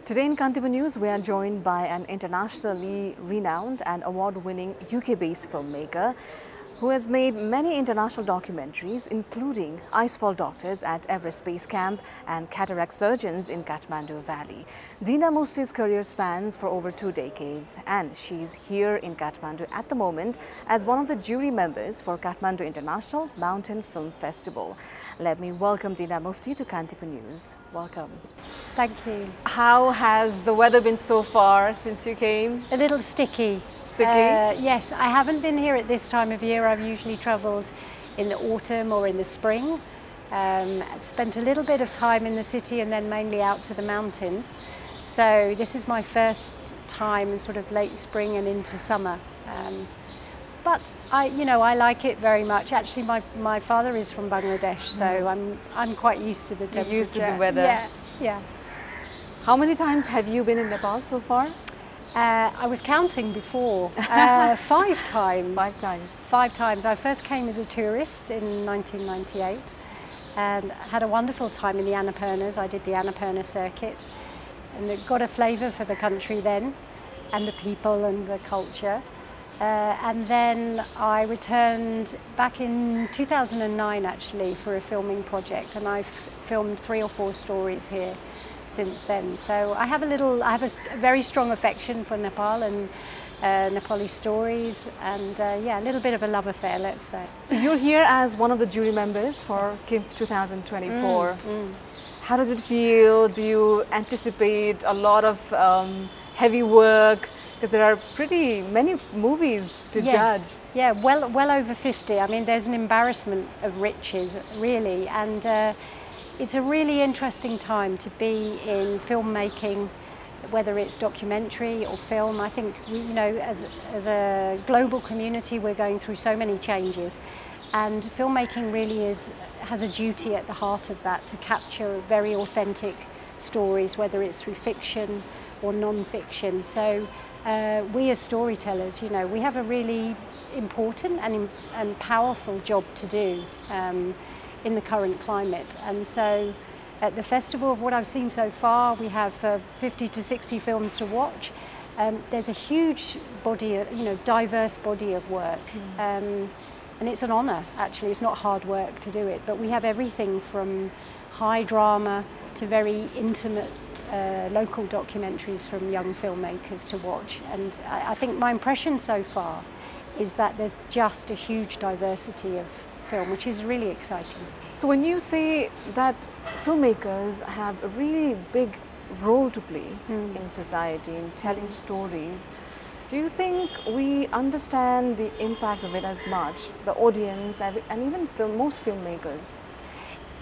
Today in Kantipur News, we are joined by an internationally renowned and award-winning UK-based filmmaker who has made many international documentaries, including Icefall Doctors at Everest Base Camp and Cataract Surgeons in Kathmandu Valley. Dina Mufti's career spans for over 2 decades, and she's here in Kathmandu at the moment as one of the jury members for Kathmandu International Mountain Film Festival. Let me welcome Dina Mufti to Kantipur News. Welcome. Thank you. How has the weather been so far since you came? A little sticky. Sticky? Yes, I haven't been here at this time of year. I've usually travelled in the autumn or in the spring. Spent a little bit of time in the city and then mainly out to the mountains. So this is my first time in sort of late spring and into summer. But I like it very much. Actually, my father is from Bangladesh, so I'm quite used to the temperature. You're used to the weather. Yeah. How many times have you been in Nepal so far? I was counting before. 5 times. 5 times. 5 times. I first came as a tourist in 1998 and had a wonderful time in the Annapurnas. I did the Annapurna circuit and got a flavour for the country then and the people and the culture. And then I returned back in 2009 actually for a filming project, and I've filmed 3 or 4 stories here since then. So I have a very strong affection for Nepal and Nepali stories, and yeah, a little bit of a love affair, let's say. So you're here as one of the jury members for KIMF 2024. How does it feel? Do you anticipate a lot of heavy work? Because there are pretty many movies to judge. Yeah, well over 50. I mean, there's an embarrassment of riches, really, and it's a really interesting time to be in filmmaking, whether it's documentary or film. I think as a global community, we're going through so many changes, and filmmaking really has a duty at the heart of that, to capture very authentic stories, whether it's through fiction or non-fiction. So we as storytellers, we have a really important and powerful job to do in the current climate. And so at the festival, what I've seen so far, we have 50 to 60 films to watch. There's a huge body, diverse body of work. And it's an honour, actually. It's not hard work to do it, but we have everything from high drama to very intimate local documentaries from young filmmakers to watch. And I think my impression so far is that there's just a huge diversity of film, which is really exciting. So when you say that filmmakers have a really big role to play in society, in telling stories, do you think we understand the impact of it as much, the audience and even most filmmakers?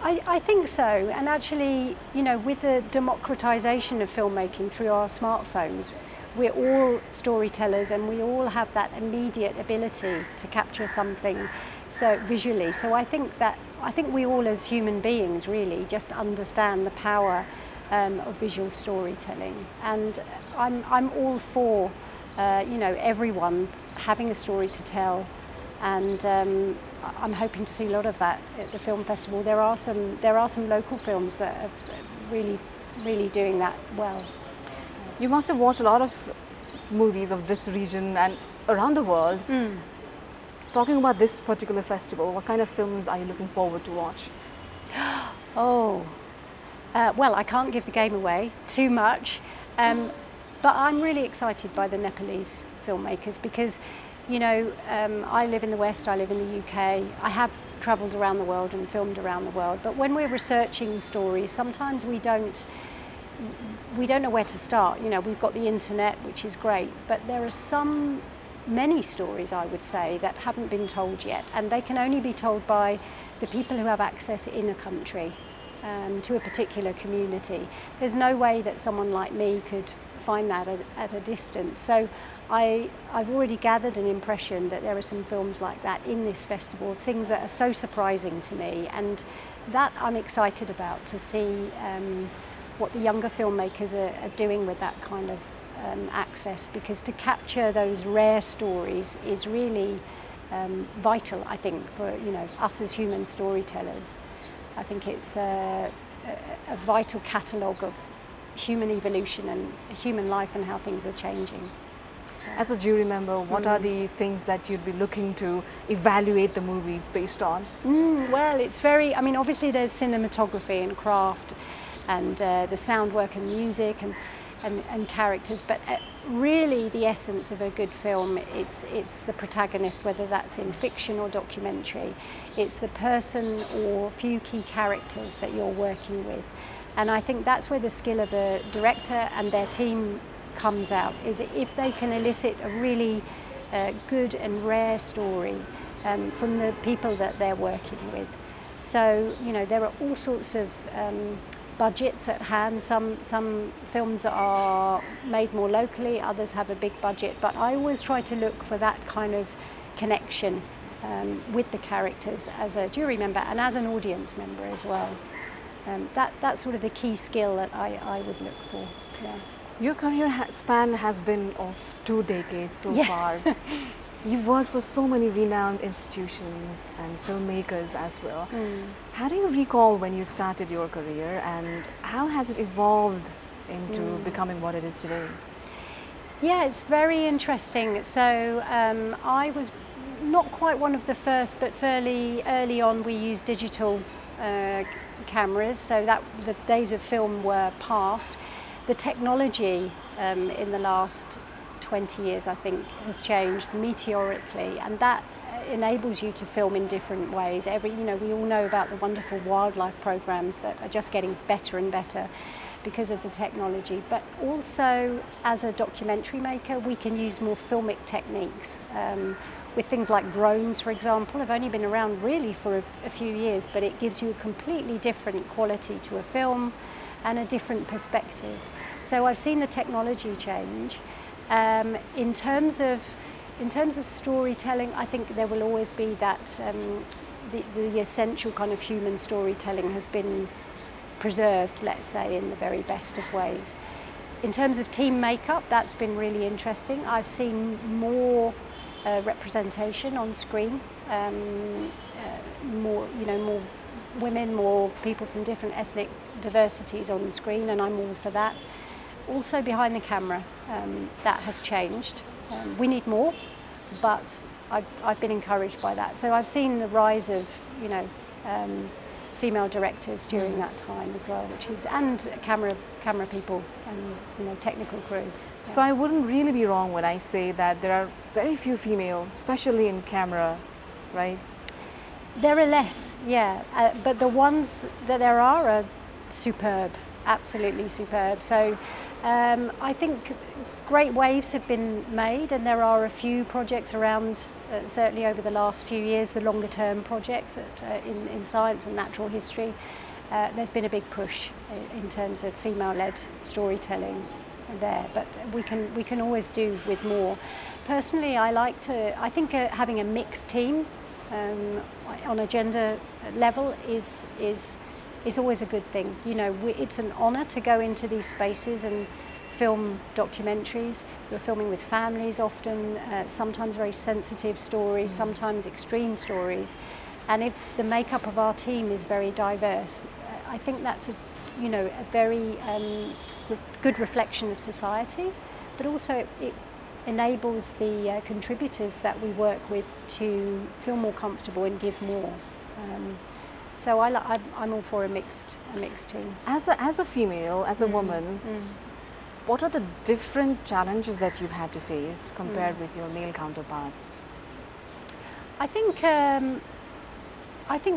I think so, and actually, with the democratization of filmmaking through our smartphones, we're all storytellers and we all have that immediate ability to capture something so visually. So I think we all as human beings really just understand the power of visual storytelling, and I'm all for everyone having a story to tell. And I'm hoping to see a lot of that at the film festival. There are some local films that are really doing that well. You must have watched a lot of movies of this region and around the world. Talking about this particular festival, what kind of films are you looking forward to watch? Well, I can't give the game away too much, but I'm really excited by the Nepalese filmmakers because I live in the West, I live in the UK. I have travelled around the world and filmed around the world, but when we're researching stories, sometimes we don't know where to start. We've got the internet, which is great, but there are many stories, I would say, that haven't been told yet, and they can only be told by the people who have access in a country to a particular community. There's no way that someone like me could find that at a distance. So I've already gathered an impression that there are some films like that in this festival, things that are so surprising to me, and that I'm excited about, to see what the younger filmmakers are doing with that kind of access, because to capture those rare stories is really vital, I think, for us as human storytellers. I think it's a vital catalogue of human evolution and human life and how things are changing. As a jury member, what are the things that you'd be looking to evaluate the movies based on? Well, it's very, I mean, obviously there's cinematography and craft and the sound work and music and characters, but really the essence of a good film, it's the protagonist, whether that's in fiction or documentary. It's the person or few key characters that you're working with. And I think that's where the skill of a director and their team comes out, is if they can elicit a really good and rare story from the people that they're working with. So, you know, there are all sorts of budgets at hand. Some films are made more locally, others have a big budget, but I always try to look for that kind of connection with the characters as a jury member and as an audience member as well. That's sort of the key skill that I would look for. Yeah. Your career span has been of 2 decades so far. You've worked for so many renowned institutions and filmmakers as well. How do you recall when you started your career, and how has it evolved into becoming what it is today? Yeah, it's very interesting. So I was not quite one of the first, but fairly early on we used digital cameras, so that the days of film were past. The technology in the last 20 years, I think, has changed meteorically, and that enables you to film in different ways. You know, we all know about the wonderful wildlife programs that are just getting better and better because of the technology. But also, as a documentary maker, we can use more filmic techniques with things like drones, for example. Have only been around really for a few years, but it gives you a completely different quality to a film and a different perspective. So I've seen the technology change. In terms of storytelling, I think there will always be that the essential kind of human storytelling has been preserved, let's say, in the very best of ways. In terms of team makeup, that's been really interesting. I've seen more representation on screen, more women, more people from different ethnic diversities on the screen, and I'm all for that. Also behind the camera, that has changed. We need more, but I've been encouraged by that. So I've seen the rise of, you know, female directors during that time as well, and camera people and, you know, technical crew. So I wouldn't really be wrong when I say that there are very few female, especially in camera, right? There are less, yeah, but the ones that there are superb, absolutely superb. So I think great waves have been made, and there are a few projects around, certainly over the last few years, the longer term projects that, in science and natural history. There's been a big push in terms of female-led storytelling there, but we can always do with more. Personally, I think having a mixed team on a gender level is always a good thing. You know, it's an honour to go into these spaces and film documentaries. We're filming with families often, sometimes very sensitive stories, sometimes extreme stories. And if the makeup of our team is very diverse, I think that's a very good reflection of society, but also it enables the contributors that we work with to feel more comfortable and give more. So I'm all for a mixed team. As a female, as a woman, what are the different challenges that you've had to face compared with your male counterparts? I think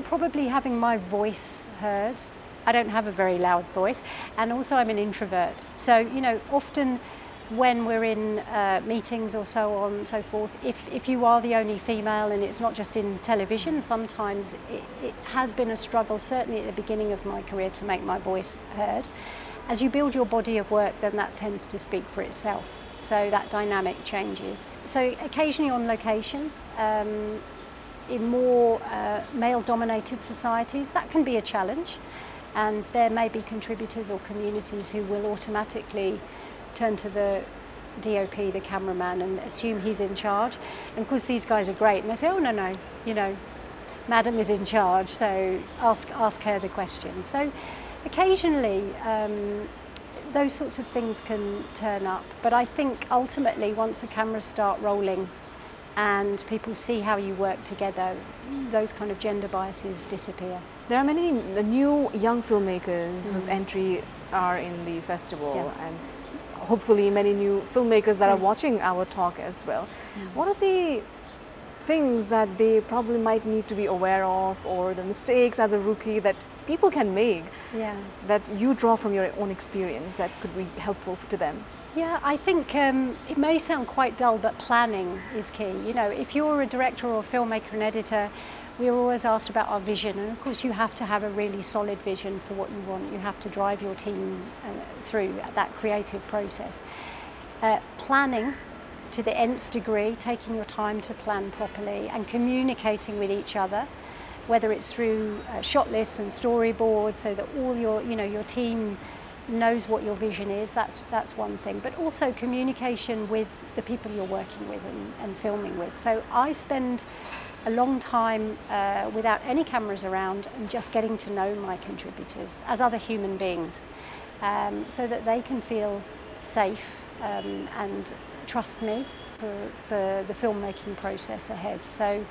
probably having my voice heard. I don't have a very loud voice, and also I'm an introvert. So, you know, often when we're in meetings or so on and so forth, if you are the only female, and it's not just in television, sometimes it has been a struggle, certainly at the beginning of my career, to make my voice heard. As you build your body of work, then that tends to speak for itself. So that dynamic changes. So occasionally on location, in more male-dominated societies, that can be a challenge. And there may be contributors or communities who will automatically turn to the DOP, the cameraman, and assume he's in charge. And of course these guys are great, and they say, oh no, you know, Madam is in charge, so ask her the question. So occasionally those sorts of things can turn up. But I think ultimately once the cameras start rolling and people see how you work together, those kind of gender biases disappear. There are many new young filmmakers whose entry are in the festival, and hopefully many new filmmakers that are watching our talk as well. What are the things that they probably might need to be aware of, or the mistakes as a rookie that people can make that you draw from your own experience that could be helpful to them? Yeah, I think it may sound quite dull, but planning is key. You know, if you're a director or a filmmaker and editor, we're always asked about our vision, and of course you have to have a really solid vision for what you want. You have to drive your team through that creative process. Planning to the nth degree, taking your time to plan properly and communicating with each other, whether it's through shot lists and storyboards, so that all your, your team knows what your vision is. That's one thing, but also communication with the people you're working with and filming with. So I spend a long time without any cameras around and just getting to know my contributors as other human beings, so that they can feel safe and trust me for the filmmaking process ahead. So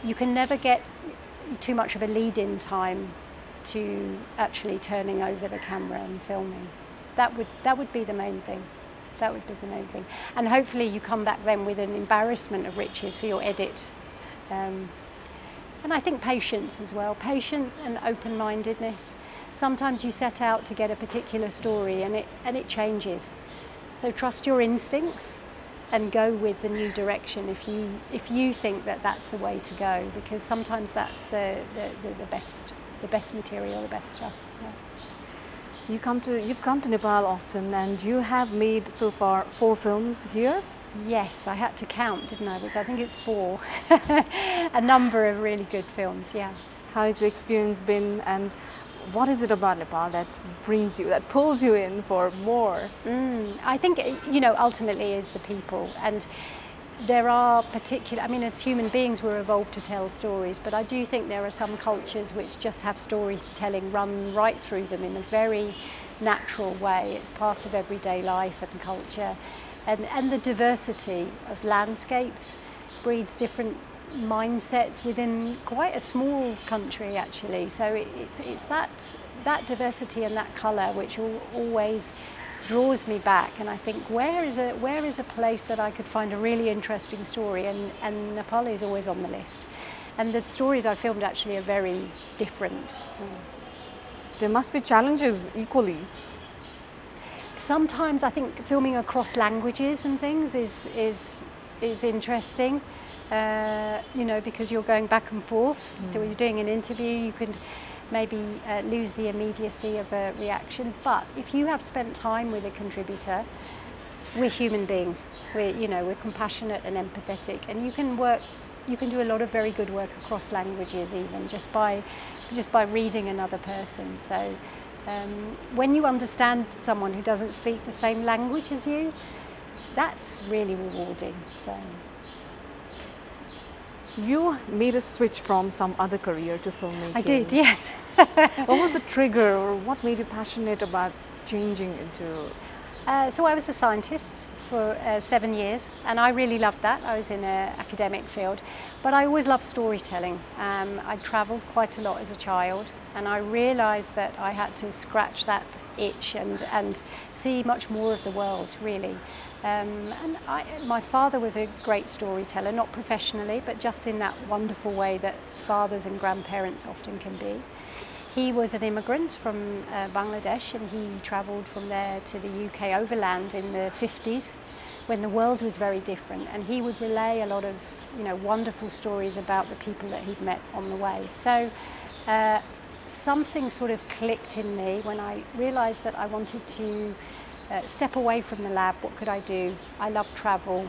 you can never get too much of a lead-in time to actually turning over the camera and filming. That would be the main thing. That would be the main thing. And hopefully you come back then with an embarrassment of riches for your edit. And I think patience as well. Patience and open-mindedness. Sometimes you set out to get a particular story and it changes. So trust your instincts and go with the new direction if you think that that's the way to go, because sometimes that's the best material, the best stuff. Yeah. You've come to Nepal often, and you have made so far 4 films here. Yes, I had to count, didn't I? Because I think it's 4. A number of really good films. Yeah. How has your experience been, and what is it about Nepal that brings you, that pulls you in for more? I think, ultimately is the people. And there are particular, as human beings we're evolved to tell stories, but I do think there are some cultures which just have storytelling run right through them in a very natural way. It's part of everyday life and culture. And the diversity of landscapes breeds different mindsets within quite a small country, actually. So it's that diversity and that colour which always draws me back, and I think where is a place that I could find a really interesting story, and Nepal is always on the list. And the stories I filmed actually are very different. There must be challenges equally. Sometimes I think filming across languages and things is interesting, because you're going back and forth. When you're doing an interview, you could maybe lose the immediacy of a reaction. But if you have spent time with a contributor, we're human beings. We're compassionate and empathetic, and you can do a lot of very good work across languages, even just by reading another person. So when you understand someone who doesn't speak the same language as you, that's really rewarding. So. You made a switch from some other career to filmmaking. I did, yes. What was the trigger, or what made you passionate about changing into? So I was a scientist for 7 years, and I really loved that. I was in an academic field, but I always loved storytelling. I travelled quite a lot as a child, and I realised that I had to scratch that itch and see much more of the world, really. My father was a great storyteller, not professionally, but just in that wonderful way that fathers and grandparents often can be. He was an immigrant from Bangladesh, and he travelled from there to the UK overland in the 50s, when the world was very different, and he would relay a lot of wonderful stories about the people that he'd met on the way. So something sort of clicked in me when I realised that I wanted to step away from the lab. What could I do? I love travel.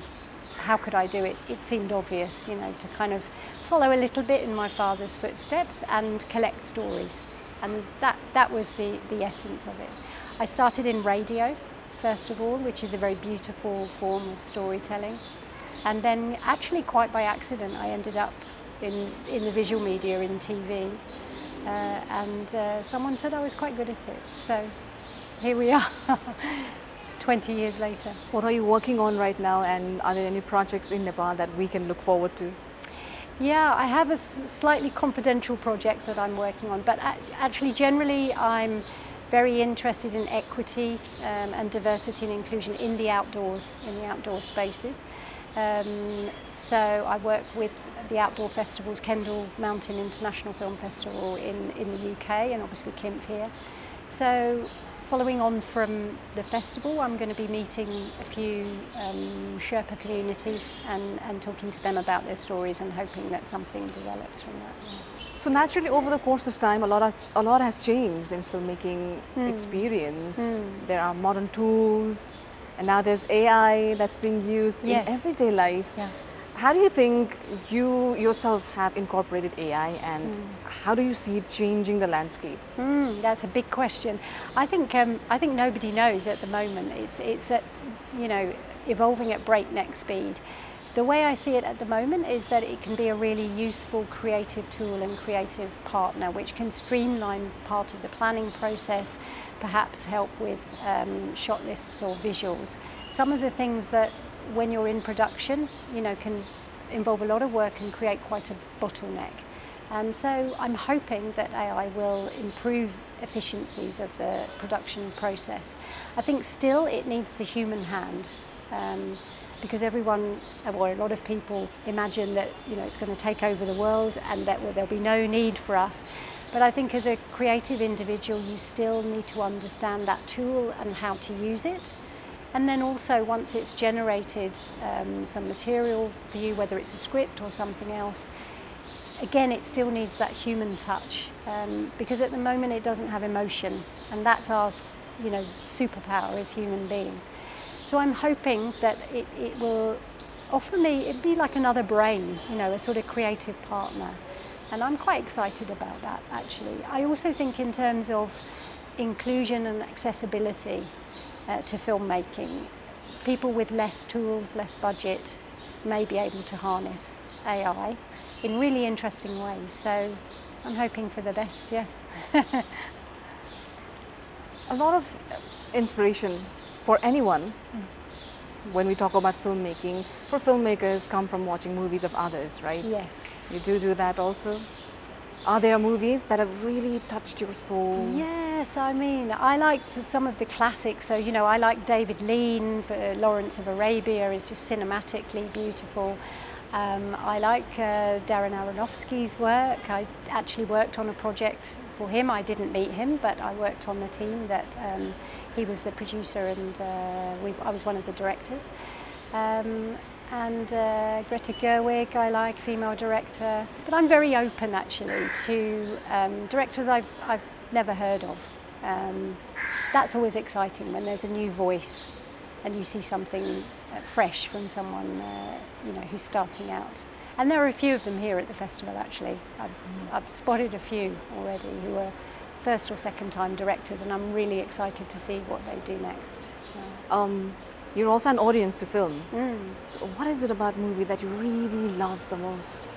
How could I do it? It seemed obvious, to kind of follow a little bit in my father's footsteps and collect stories. And that was the essence of it. I started in radio, first of all, which is a very beautiful form of storytelling. And then actually quite by accident, I ended up in the visual media, in TV. And someone said I was quite good at it. So here we are, 20 years later. What are you working on right now, and are there any projects in Nepal that we can look forward to? Yeah, I have a slightly confidential project that I'm working on, but actually generally I'm very interested in equity and diversity and inclusion in the outdoors, in the outdoor spaces. So I work with the outdoor festivals, Kendall Mountain International Film Festival in the UK, and obviously KIMF here. So following on from the festival, I'm going to be meeting a few Sherpa communities and talking to them about their stories and hoping that something develops from that. Yeah. So naturally, over the course of time, a lot has changed in filmmaking experience. There are modern tools, and now there's AI that's being used in everyday life. Yeah. How do you think you yourself have incorporated AI, and how do you see it changing the landscape? That's a big question. I think nobody knows at the moment. It's at, you know, evolving at breakneck speed. The way I see it at the moment is that it can be a really useful creative tool and creative partner which can streamline part of the planning process, perhaps help with shot lists or visuals. Some of the things that when you're in production, you know, can involve a lot of work and create quite a bottleneck. And so I'm hoping that AI will improve efficiencies of the production process. I think still it needs the human hand. Because everyone, or a lot of people, imagine that, you know, it's going to take over the world and that there'll be no need for us. But I think as a creative individual, you still need to understand that tool and how to use it. And then also, once it's generated some material for you, whether it's a script or something else, again, it still needs that human touch, because at the moment it doesn't have emotion, and that's our, you know, superpower as human beings. So I'm hoping that it will offer me, it'd be like another brain, you know, a sort of creative partner. And I'm quite excited about that, actually. I also think in terms of inclusion and accessibility to filmmaking, people with less tools, less budget, may be able to harness AI in really interesting ways. So I'm hoping for the best, yes. A lot of inspiration for anyone, when we talk about filmmaking, for filmmakers come from watching movies of others, right? Yes. You do that also? Are there movies that have really touched your soul? Yes, I mean, I like some of the classics. So, you know, I like David Lean for Lawrence of Arabia, is just cinematically beautiful. I like Darren Aronofsky's work. I actually worked on a project for him. I didn't meet him, but I worked on the team that he was the producer, and I was one of the directors. And Greta Gerwig, I like, female director. But I'm very open, actually, to directors I've never heard of. That's always exciting when there's a new voice and you see something fresh from someone you know, who's starting out. And there are a few of them here at the festival, actually. I've spotted a few already who are first or second time directors, and I'm really excited to see what they do next. Yeah. You're also an audience to film. So what is it about movie that you really love the most?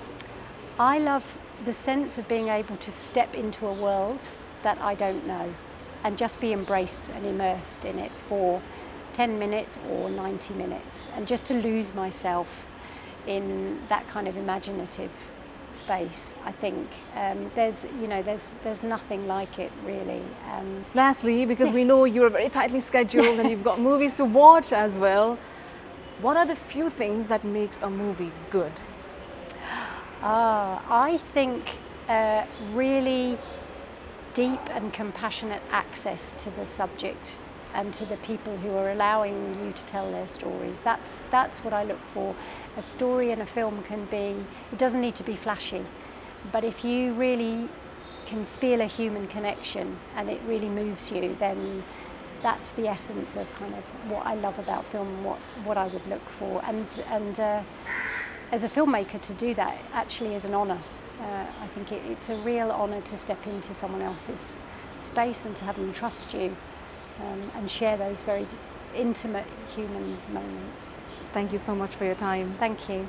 I love the sense of being able to step into a world that I don't know and just be embraced and immersed in it for 10 minutes or 90 minutes, and just to lose myself in that kind of imaginative space. I think there's nothing like it, really. Lastly, because we know you're very tightly scheduled and you've got movies to watch as well, what are the few things that makes a movie good? I think really deep and compassionate access to the subject and to the people who are allowing you to tell their stories. That's what I look for. A story in a film can be, it doesn't need to be flashy, but if you really can feel a human connection and it really moves you, then that's the essence of kind of what I love about film and what I would look for. And as a filmmaker, to do that actually is an honour. I think it's a real honour to step into someone else's space and to have them trust you and share those very intimate human moments. Thank you so much for your time. Thank you.